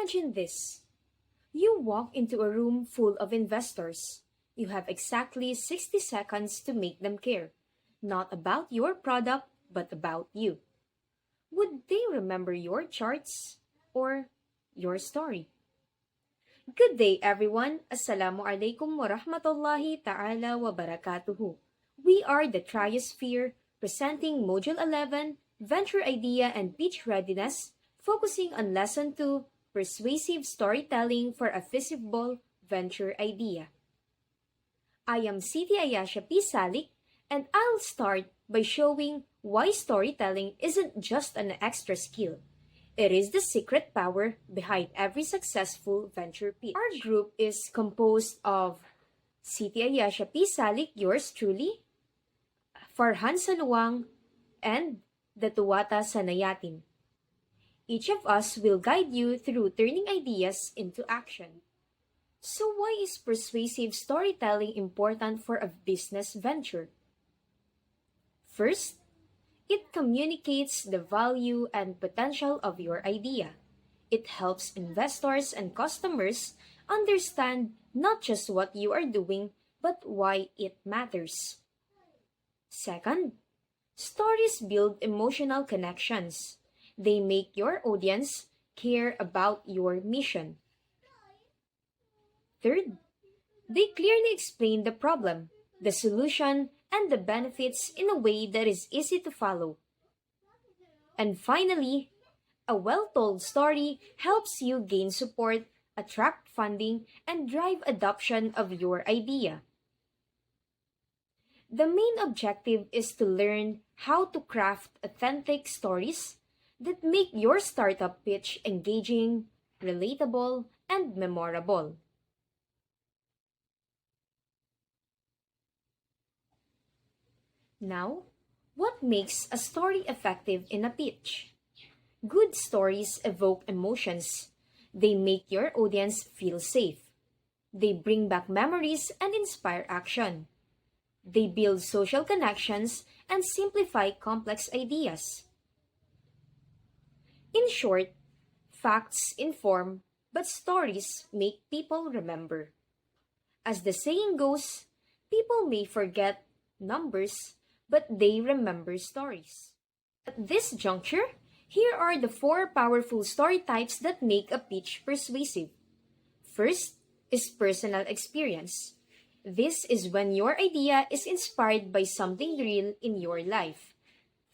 Imagine this. You walk into a room full of investors. You have exactly 60 seconds to make them care, not about your product, but about you. Would they remember your charts or your story? Good day, everyone. Assalamu alaikum wa rahmatullahi ta'ala wa barakatuhu. We are the Triosphere, presenting Module 11, Venture Idea and Pitch Readiness, focusing on Lesson 2, Persuasive Storytelling for a Feasible Venture Idea. I am Siti Ayasha P. Salik, and I'll start by showing why storytelling isn't just an extra skill. It is the secret power behind every successful venture pitch. Our group is composed of Siti Ayasha P. Salik, yours truly, Farhan Saluang, and Datuwata Sanayatin. Each of us will guide you through turning ideas into action. So why is persuasive storytelling important for a business venture? First, it communicates the value and potential of your idea. It helps investors and customers understand not just what you are doing, but why it matters. Second, stories build emotional connections. They make your audience care about your mission. Third, they clearly explain the problem, the solution, and the benefits in a way that is easy to follow. And finally, a well-told story helps you gain support, attract funding, and drive adoption of your idea. The main objective is to learn how to craft authentic stories that make your startup pitch engaging, relatable, and memorable. Now, what makes a story effective in a pitch? Good stories evoke emotions. They make your audience feel safe. They bring back memories and inspire action. They build social connections and simplify complex ideas. In short, facts inform, but stories make people remember. As the saying goes, people may forget numbers, but they remember stories. At this juncture, here are the 4 powerful story types that make a pitch persuasive. First is personal experience. This is when your idea is inspired by something real in your life.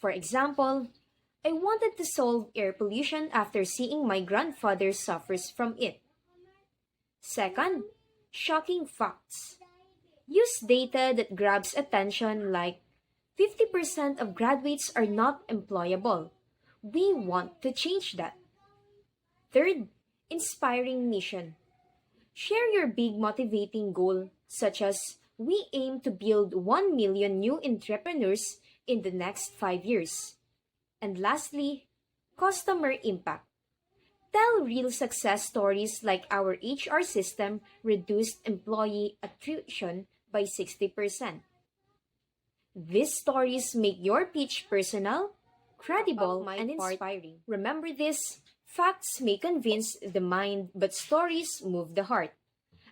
For example, I wanted to solve air pollution after seeing my grandfather suffers from it. Second, shocking facts. Use data that grabs attention like 50% of graduates are not employable. We want to change that. Third, inspiring mission. Share your big motivating goal, such as we aim to build 1 million new entrepreneurs in the next 5 years. And lastly, customer impact. Tell real success stories like our HR system reduced employee attrition by 60%. These stories make your pitch personal, credible, and inspiring. Remember this, facts may convince the mind, but stories move the heart.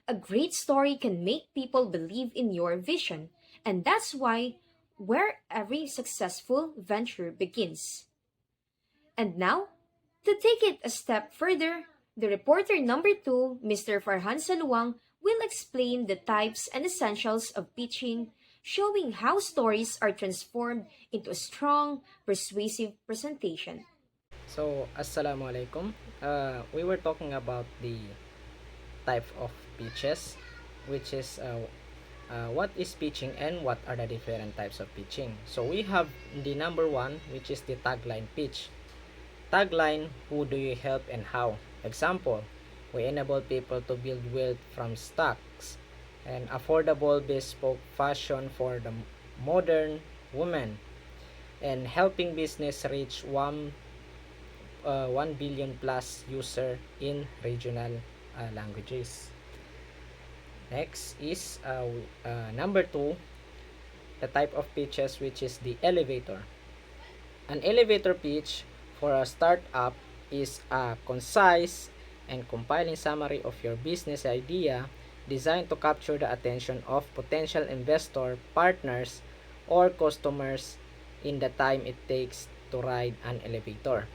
A great story can make people believe in your vision, and that's where every successful venture begins. And now, to take it a step further, the reporter number 2, Mr. Farhan Saluang, will explain the types and essentials of pitching, showing how stories are transformed into a strong, persuasive presentation. So, Assalamu alaikum. We were talking about the type of pitches, which is what is pitching and what are the different types of pitching. So, we have the number 1, which is the tagline pitch. Tagline, who do you help and how? Example, we enable people to build wealth from stocks, and affordable bespoke fashion for the modern woman, and helping business reach 1 billion plus user in regional languages. Next is number 2, the type of pitches, which is the elevator. An elevator pitch for a startup is a concise, and compiling summary of your business idea designed to capture the attention of potential investor, partners, or customers in the time it takes to ride an elevator.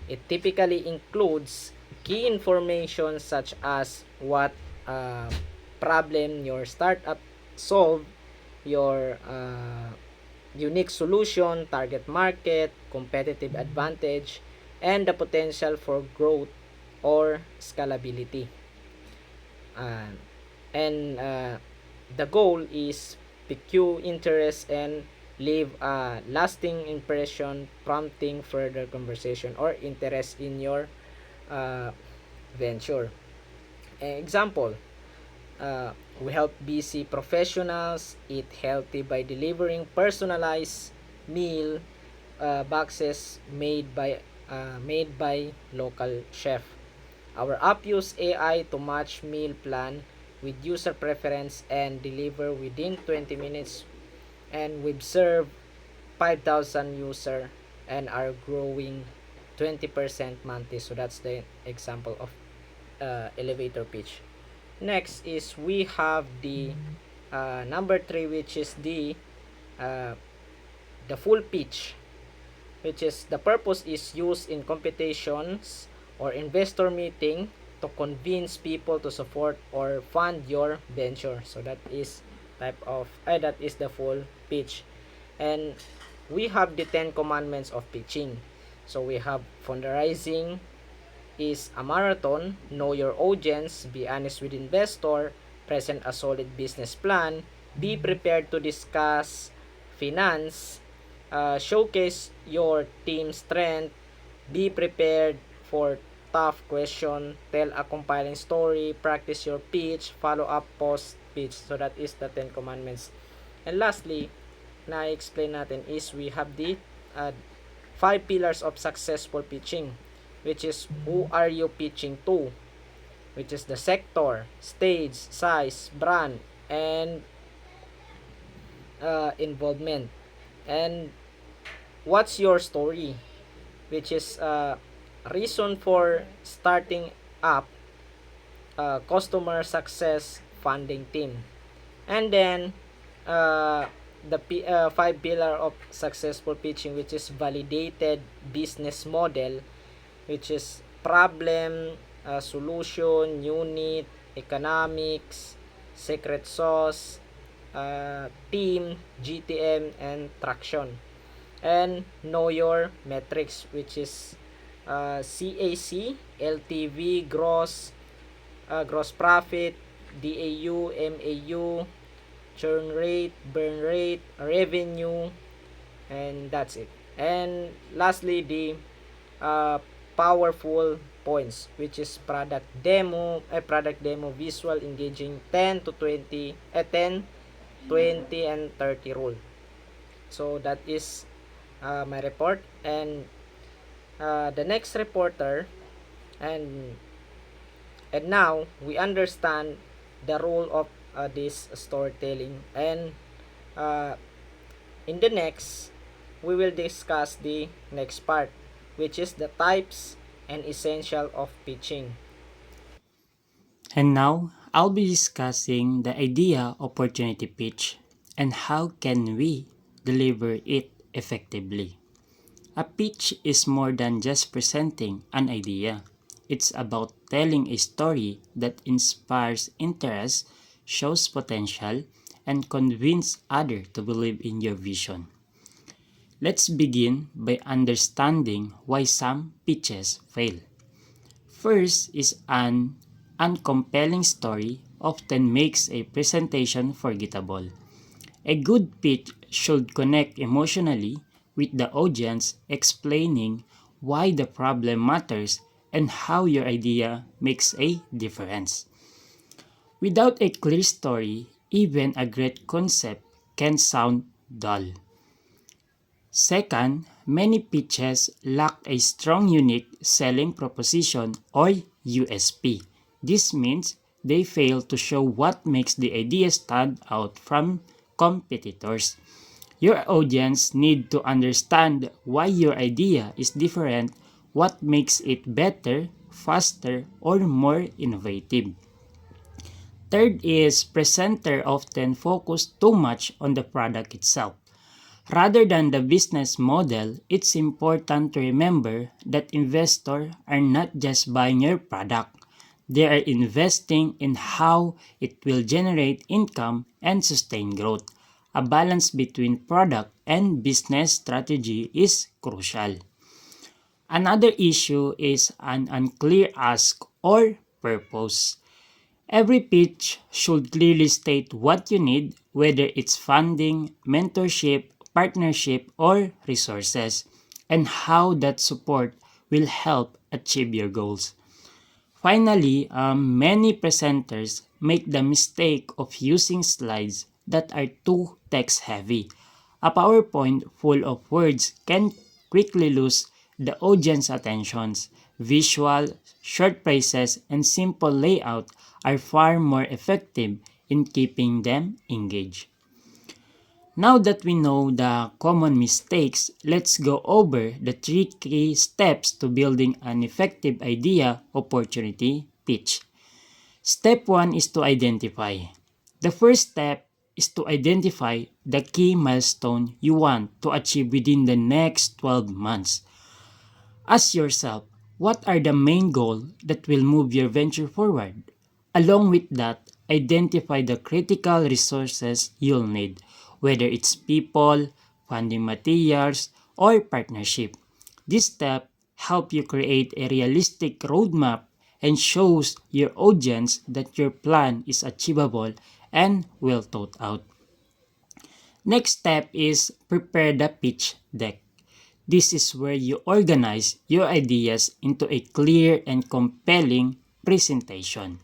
It typically includes key information such as what problem your startup solve, your unique solution, target market, competitive advantage, and the potential for growth or scalability. Uh, and the goal is pique interest and leave a lasting impression, prompting further conversation or interest in your uh, venture. Example, we help busy professionals eat healthy by delivering personalized meal boxes made by local chef. Our app use AI to match meal plan with user preference and deliver within 20 minutes, and we've served 5,000 user and are growing 20% monthly. So that's the example of elevator pitch. Next is we have the number 3, which is uh, the full pitch, which is the purpose is used in competitions or investor meeting to convince people to support or fund your venture. So that is the full pitch. And we have the 10 commandments of pitching. So we have fundraising is a marathon, know your audience, be honest with investor, present a solid business plan, be prepared to discuss finance, showcase your team strength, be prepared for tough question, tell a compelling story, practice your pitch, follow up post pitch. So that is the 10 commandments. And lastly, na-explain natin is we have the 5 pillars of successful pitching, which is who are you pitching to, which is the sector, stage, size, brand, and involvement. And what's your story, which is reason for starting up, customer success, funding team. And then the 5 pillar of successful pitching, which is validated business model, which is problem, solution, unit, economics, secret sauce, team, GTM, and traction. And know your metrics, which is CAC, LTV, gross profit, DAU, MAU, churn rate, burn rate, revenue, and that's it. And lastly, the powerful points, which is product demo, visual, engaging, 10 to 20, 10, 20, and 30 rule. So that is my report. And the next reporter, and now we understand the role of this storytelling. And in the next, we will discuss the next part, which is the types and essential of pitching. And now, I'll be discussing the idea opportunity pitch and how can we deliver it effectively. A pitch is more than just presenting an idea. It's about telling a story that inspires interest, shows potential, and convinces others to believe in your vision. Let's begin by understanding why some pitches fail. First is an uncompelling story often makes a presentation forgettable. A good pitch should connect emotionally with the audience, explaining why the problem matters and how your idea makes a difference. Without a clear story, even a great concept can sound dull. Second, many pitches lack a strong unique selling proposition or USP. This means they fail to show what makes the idea stand out from competitors. Your audience need to understand why your idea is different, what makes it better, faster, or more innovative. Third is presenter often focus too much on the product itself. Rather than the business model, it's important to remember that investors are not just buying your product. They are investing in how it will generate income and sustain growth. A balance between product and business strategy is crucial. Another issue is an unclear ask or purpose. Every pitch should clearly state what you need, whether it's funding, mentorship, partnership, or resources, and how that support will help achieve your goals. Finally, many presenters make the mistake of using slides that are too text heavy. A PowerPoint full of words can quickly lose the audience attentions. Visual, short phrases, and simple layout are far more effective in keeping them engaged. Now that we know the common mistakes, let's go over the 3 key steps to building an effective idea opportunity pitch. Step 1 is to identify. The first step is to identify the key milestone you want to achieve within the next 12 months. Ask yourself, what are the main goals that will move your venture forward? Along with that, identify the critical resources you'll need, whether it's people, funding materials, or partnership. This step helps you create a realistic roadmap and shows your audience that your plan is achievable and well thought out. Next step is prepare the pitch deck. This is where you organize your ideas into a clear and compelling presentation.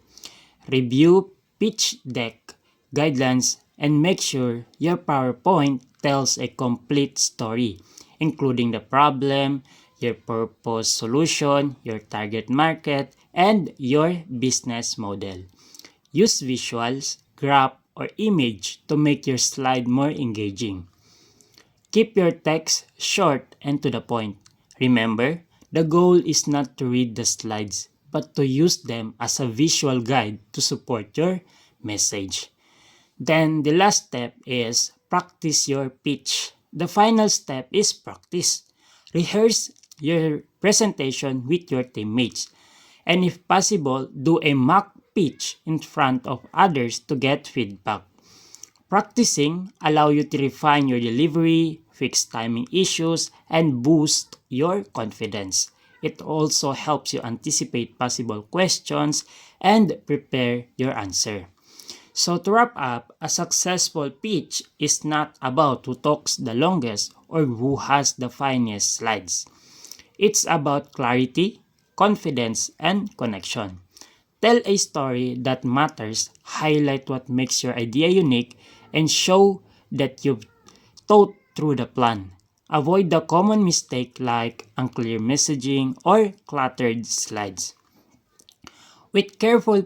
Review pitch deck guidelines and make sure your PowerPoint tells a complete story, including the problem, your purpose solution, your target market, and your business model. Use visuals, graph, or image to make your slide more engaging. Keep your text short and to the point. Remember, the goal is not to read the slides, but to use them as a visual guide to support your message. Then the last step is practice your pitch. The final step is practice. Rehearse your presentation with your teammates. And if possible, do a mock pitch in front of others to get feedback. Practicing allow you to refine your delivery, fix timing issues, and boost your confidence. It also helps you anticipate possible questions and prepare your answer. So to wrap up, a successful pitch is not about who talks the longest or who has the finest slides. It's about clarity, confidence, and connection. Tell a story that matters, highlight what makes your idea unique, and show that you've thought through the plan. Avoid the common mistake like unclear messaging or cluttered slides. With careful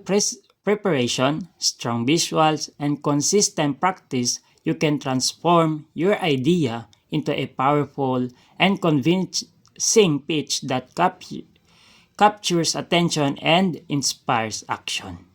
preparation, strong visuals, and consistent practice, you can transform your idea into a powerful and convincing pitch that captures attention and inspires action.